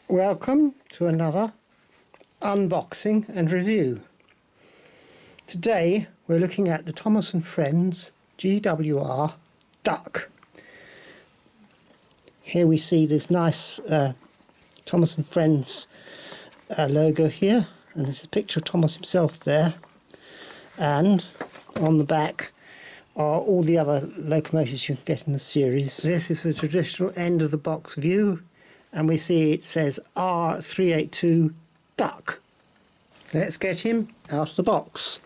Welcome to another unboxing and review. Today we're looking at the Thomas & Friends GWR duck. Here we see this nice Thomas & Friends logo here, and there's a picture of Thomas himself there, and on the back are all the other locomotives you can get in the series. This is the traditional end of the box view, and we see it says R382 duck. Let's get him out of the box.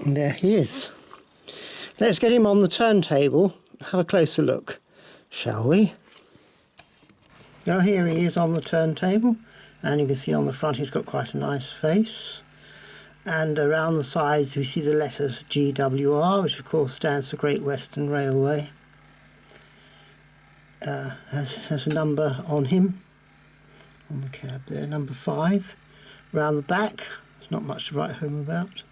And there he is. Let's get him on the turntable and have a closer look, shall we? Now here he is on the turntable, and you can see on the front he's got quite a nice face, and around the sides we see the letters GWR, which of course stands for Great Western Railway. Has a number on him, on the cab there, number 5. Around the back, there's not much to write home about.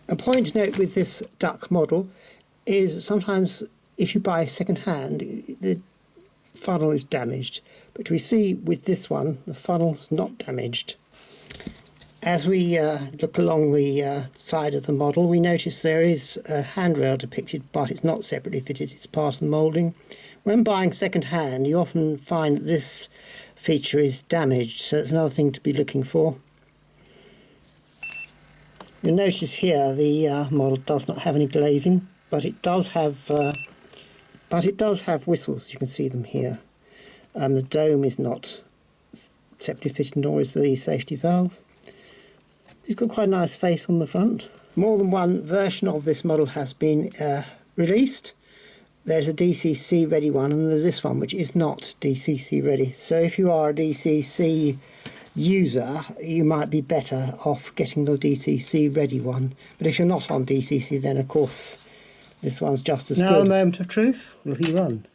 A point to note with this duck model is sometimes if you buy second hand, the funnel is damaged, but we see with this one the funnel is not damaged. As we look along the side of the model, we notice there is a handrail depicted, but it's not separately fitted, it's part of the moulding. When buying second hand, you often find that this feature is damaged, so it's another thing to be looking for. You'll notice here the model does not have any glazing, but it does have whistles. You can see them here. The dome is not separately fitted, nor is the safety valve. It's got quite a nice face on the front. More than one version of this model has been released. There's a DCC ready one, and there's this one which is not DCC ready. So if you are a DCC user, you might be better off getting the DCC ready one, but if you're not on DCC, then of course this one's just as good. Now a moment of truth. Will he run?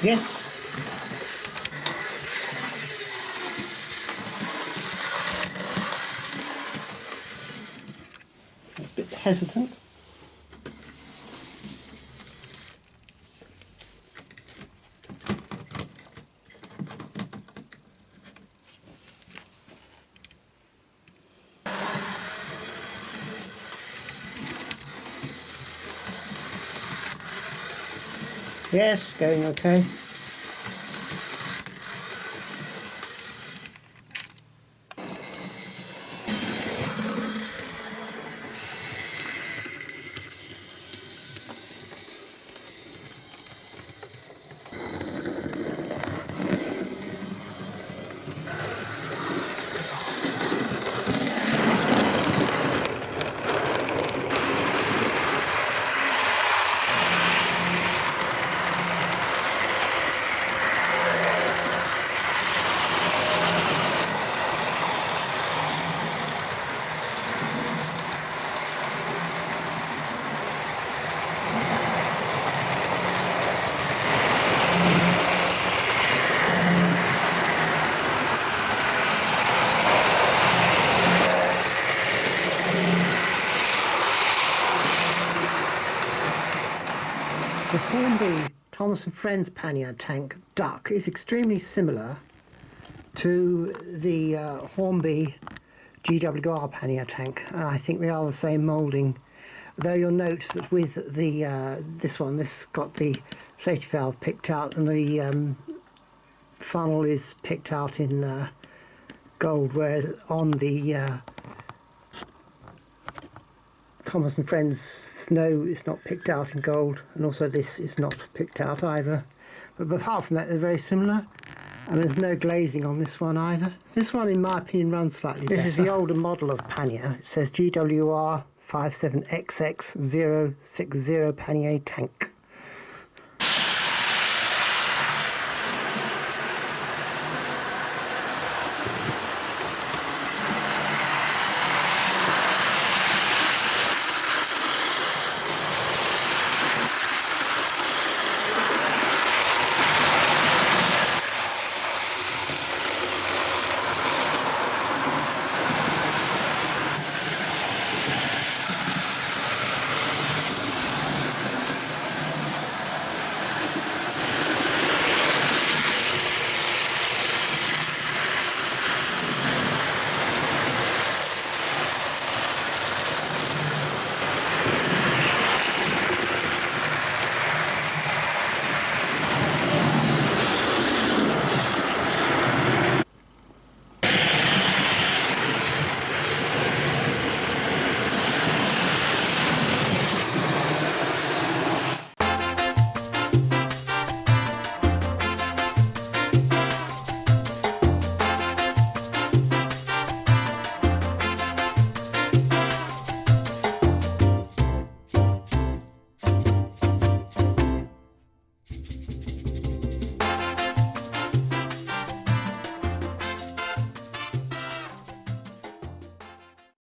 Yes. It's a bit hesitant. Yes, going okay. The Hornby Thomas & Friends pannier tank duck is extremely similar to the Hornby GWR pannier tank, and I think they are the same moulding, though you'll note that with the this got the safety valve picked out, and the funnel is picked out in gold, whereas on the Thomas & Friends Snow is not picked out in gold, and also this is not picked out either. But apart from that, they're very similar, and there's no glazing on this one either. This one, in my opinion, runs slightly better. This is the older model of pannier. It says GWR 57XX060 pannier tank.